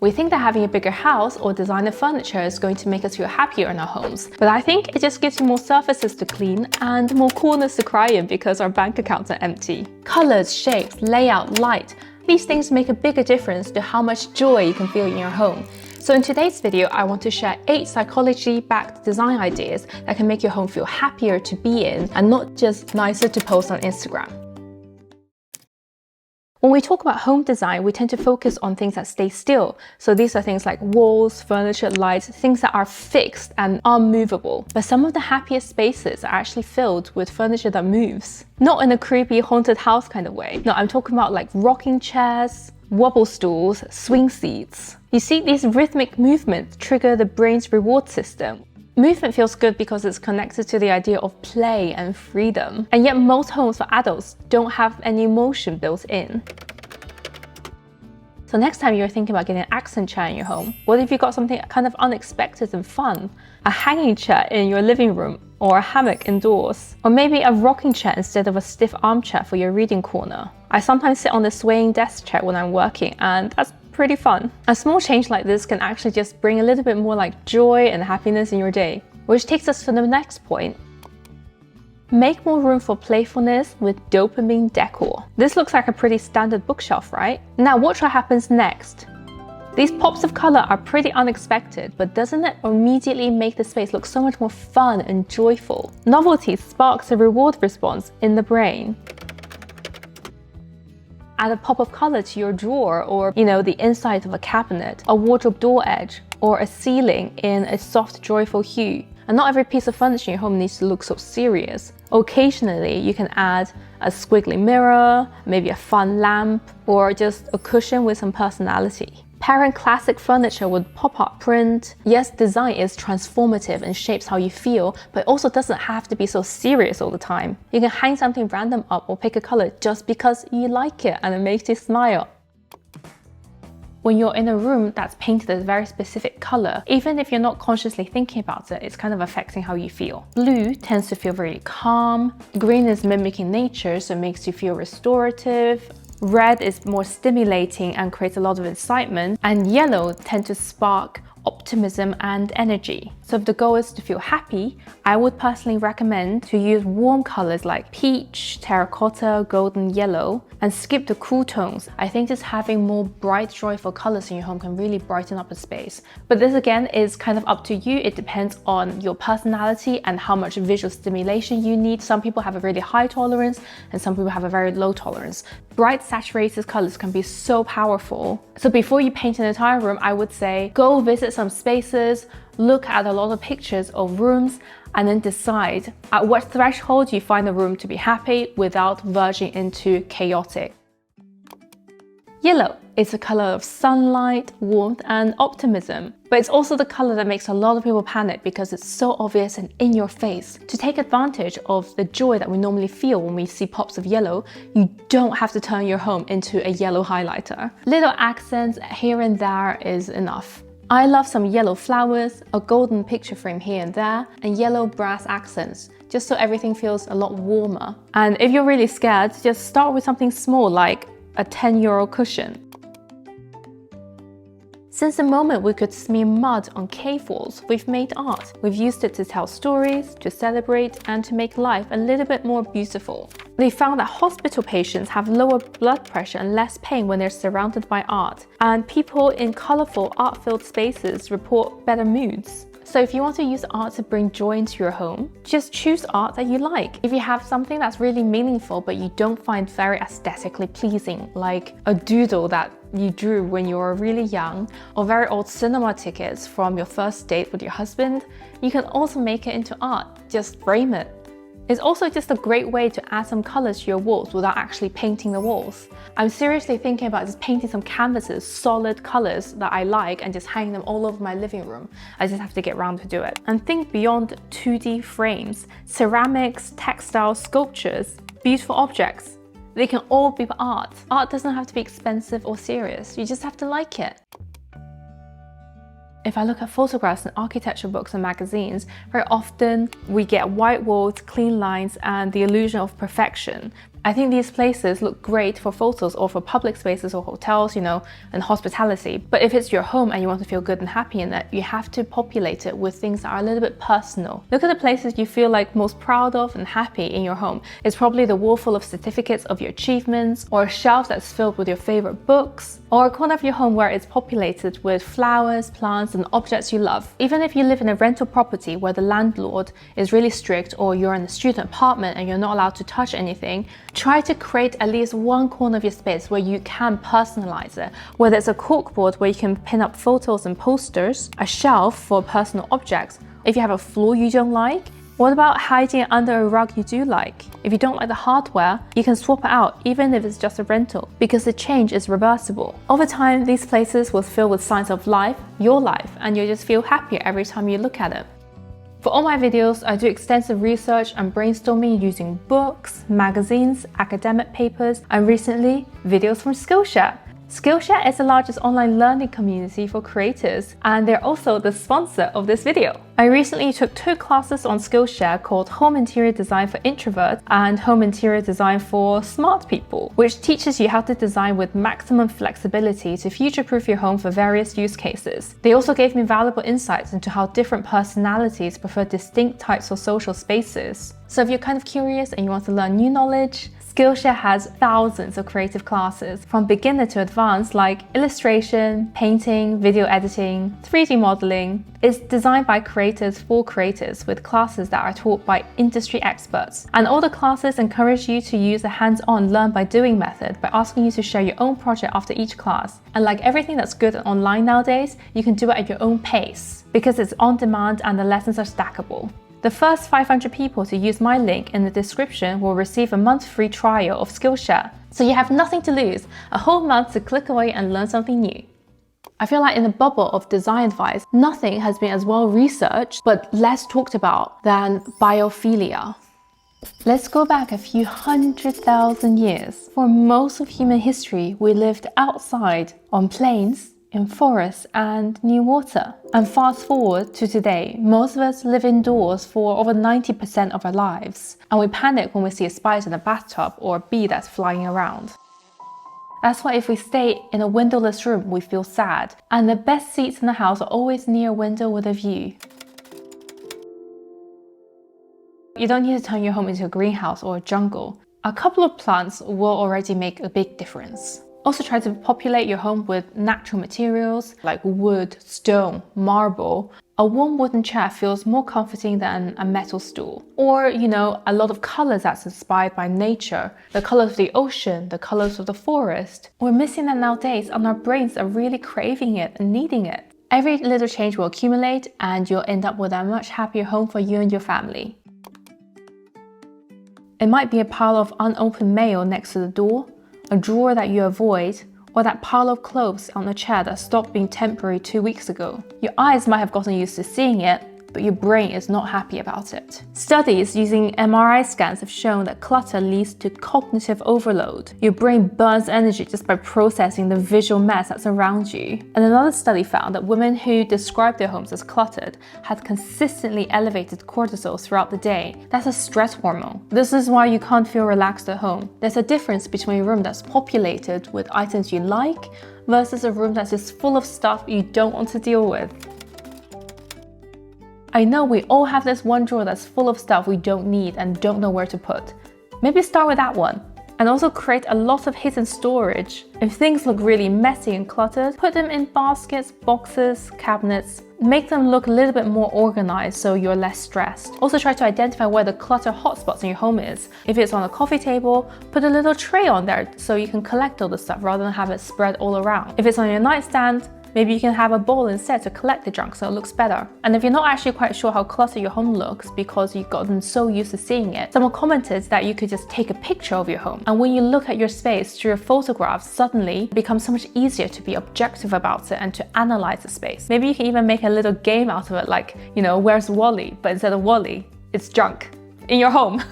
We think that having a bigger house or designer furniture is going to make us feel happier in our homes, but I think it just gives you more surfaces to clean and more corners to cry in because our bank accounts are empty. Colors, shapes, layout, light, these things make a bigger difference to how much joy you can feel in your home. So in today's video, I want to share 8 psychology-backed design ideas that can make your home feel happier to be in and not just nicer to post on Instagram. When we talk about home design, we tend to focus on things that stay still. So these are things like walls, furniture, lights, things that are fixed and unmovable. But some of the happiest spaces are actually filled with furniture that moves. Not in a creepy haunted house kind of way. No, I'm talking about like rocking chairs, wobble stools, swing seats. You see, these rhythmic movements trigger the brain's reward system. Movement feels good because it's connected to the idea of play and freedom. And yet most homes for adults don't have any motion built in. So next time you're thinking about getting an accent chair in your home, what if you got something kind of unexpected and fun? A hanging chair in your living room, or a hammock indoors. Or maybe a rocking chair instead of a stiff armchair for your reading corner. I sometimes sit on the swaying desk chair when I'm working, and that's pretty fun. A small change like this can actually just bring a little bit more like joy and happiness in your day. Which takes us to the next point. Make more room for playfulness with dopamine decor. This looks like a pretty standard bookshelf, right? Now watch what happens next. These pops of color are pretty unexpected, but doesn't it immediately make the space look so much more fun and joyful? Novelty sparks a reward response in the brain. Add a pop of color to your drawer or, the inside of a cabinet, a wardrobe door edge, or a ceiling in a soft, joyful hue. And not every piece of furniture in your home needs to look so serious. Occasionally, you can add a squiggly mirror, maybe a fun lamp, or just a cushion with some personality. Pairing classic furniture with pop-art print. Yes, design is transformative and shapes how you feel, but it also doesn't have to be so serious all the time. You can hang something random up or pick a color just because you like it and it makes you smile. When you're in a room that's painted a very specific color, even if you're not consciously thinking about it, it's kind of affecting how you feel. Blue tends to feel very calm. Green is mimicking nature, so it makes you feel restorative. Red is more stimulating and creates a lot of excitement, and yellow tend to spark optimism and energy. So if the goal is to feel happy, I would personally recommend to use warm colors like peach, terracotta, golden yellow, and skip the cool tones. I think just having more bright, joyful colors in your home can really brighten up the space. But this again is kind of up to you. It depends on your personality and how much visual stimulation you need. Some people have a really high tolerance and some people have a very low tolerance. Bright saturated colors can be so powerful. So before you paint an entire room, I would say go visit some spaces, look at a lot of pictures of rooms, and then decide at what threshold you find the room to be happy without verging into chaotic. Yellow is a color of sunlight, warmth, and optimism. But it's also the color that makes a lot of people panic because it's so obvious and in your face. To take advantage of the joy that we normally feel when we see pops of yellow, you don't have to turn your home into a yellow highlighter. Little accents here and there is enough. I love some yellow flowers, a golden picture frame here and there, and yellow brass accents, just so everything feels a lot warmer. And if you're really scared, just start with something small like a €10 cushion. Since the moment we could smear mud on cave walls, we've made art. We've used it to tell stories, to celebrate, and to make life a little bit more beautiful. They found that hospital patients have lower blood pressure and less pain when they're surrounded by art. And people in colorful, art-filled spaces report better moods. So if you want to use art to bring joy into your home, just choose art that you like. If you have something that's really meaningful but you don't find very aesthetically pleasing, like a doodle that you drew when you were really young, or very old cinema tickets from your first date with your husband, you can also make it into art. Just frame it. It's also just a great way to add some colors to your walls without actually painting the walls. I'm seriously thinking about just painting some canvases, solid colors that I like, and just hanging them all over my living room. I just have to get around to do it. And think beyond 2D frames, ceramics, textiles, sculptures, beautiful objects. They can all be art. Art doesn't have to be expensive or serious. You just have to like it. If I look at photographs in architecture books and magazines, very often we get white walls, clean lines, and the illusion of perfection. I think these places look great for photos or for public spaces or hotels, and hospitality. But if it's your home and you want to feel good and happy in it, you have to populate it with things that are a little bit personal. Look at the places you feel like most proud of and happy in your home. It's probably the wall full of certificates of your achievements, or a shelf that's filled with your favorite books, or a corner of your home where it's populated with flowers, plants, and objects you love. Even if you live in a rental property where the landlord is really strict, or you're in a student apartment and you're not allowed to touch anything, try to create at least one corner of your space where you can personalize it. Whether it's a corkboard where you can pin up photos and posters, a shelf for personal objects. If you have a floor you don't like, what about hiding it under a rug you do like? If you don't like the hardware, you can swap it out, even if it's just a rental, because the change is reversible. Over time, these places will fill with signs of life, your life, and you'll just feel happier every time you look at it. For all my videos, I do extensive research and brainstorming using books, magazines, academic papers, and recently, videos from Skillshare. Skillshare is the largest online learning community for creators, and they're also the sponsor of this video. I recently took 2 classes on Skillshare called Home Interior Design for Introverts and Home Interior Design for Smart People, which teaches you how to design with maximum flexibility to future-proof your home for various use cases. They also gave me valuable insights into how different personalities prefer distinct types of social spaces. So if you're kind of curious and you want to learn new knowledge, Skillshare has thousands of creative classes, from beginner to advanced, like illustration, painting, video editing, 3D modeling. It's designed by creators for creators, with classes that are taught by industry experts. And all the classes encourage you to use a hands-on learn by doing method by asking you to share your own project after each class. And like everything that's good online nowadays, you can do it at your own pace because it's on demand and the lessons are stackable. The first 500 people to use my link in the description will receive a month free trial of Skillshare. So you have nothing to lose, a whole month to click away and learn something new. I feel like in the bubble of design advice, nothing has been as well researched but less talked about than biophilia. Let's go back a few 100,000 years. For most of human history, we lived outside, on plains, in forests and near water. And fast forward to today, most of us live indoors for over 90% of our lives. And we panic when we see a spider in a bathtub or a bee that's flying around. That's why if we stay in a windowless room, we feel sad. And the best seats in the house are always near a window with a view. You don't need to turn your home into a greenhouse or a jungle. A couple of plants will already make a big difference. Also try to populate your home with natural materials like wood, stone, marble. A warm wooden chair feels more comforting than a metal stool. Or, a lot of colors that's inspired by nature. The colors of the ocean, the colors of the forest. We're missing that nowadays and our brains are really craving it and needing it. Every little change will accumulate and you'll end up with a much happier home for you and your family. It might be a pile of unopened mail next to the door, a drawer that you avoid, or that pile of clothes on a chair that stopped being temporary 2 weeks ago. Your eyes might have gotten used to seeing it, but your brain is not happy about it. Studies using MRI scans have shown that clutter leads to cognitive overload. Your brain burns energy just by processing the visual mess that's around you. And another study found that women who described their homes as cluttered had consistently elevated cortisol throughout the day. That's a stress hormone. This is why you can't feel relaxed at home. There's a difference between a room that's populated with items you like versus a room that's just full of stuff you don't want to deal with. I know we all have this one drawer that's full of stuff we don't need and don't know where to put. Maybe start with that one. And also create a lot of hidden storage. If things look really messy and cluttered, put them in baskets, boxes, cabinets. Make them look a little bit more organized so you're less stressed. Also try to identify where the clutter hotspots in your home is. If it's on a coffee table, put a little tray on there so you can collect all the stuff rather than have it spread all around. If it's on your nightstand, maybe you can have a bowl instead to collect the junk so it looks better. And if you're not actually quite sure how cluttered your home looks because you've gotten so used to seeing it, someone commented that you could just take a picture of your home. And when you look at your space through a photograph, suddenly it becomes so much easier to be objective about it and to analyze the space. Maybe you can even make a little game out of it, like, where's Wally? But instead of Wally, it's junk in your home.